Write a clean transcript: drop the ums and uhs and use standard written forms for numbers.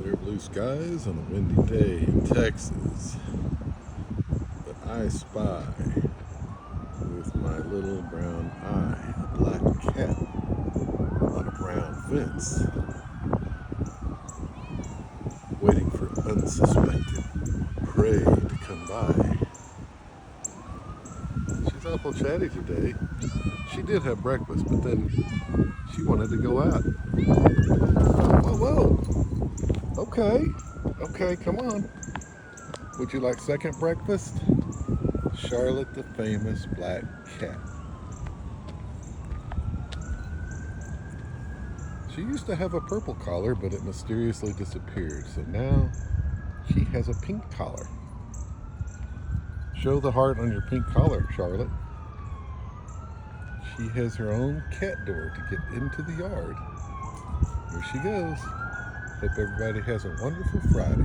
Clear blue skies on a windy day in Texas. But I spy with my little brown eye a black cat on a brown fence, waiting for unsuspected prey to come by. She's awful chatty today. She did have breakfast, but then she wanted to go out. Whoa, whoa. Okay, come on. Would you like second breakfast? Charlotte the famous black cat. She used to have a purple collar, but it mysteriously disappeared. So now she has a pink collar. Show the heart on your pink collar, Charlotte. She has her own cat door to get into the yard. Here she goes. Hope everybody has a wonderful Friday.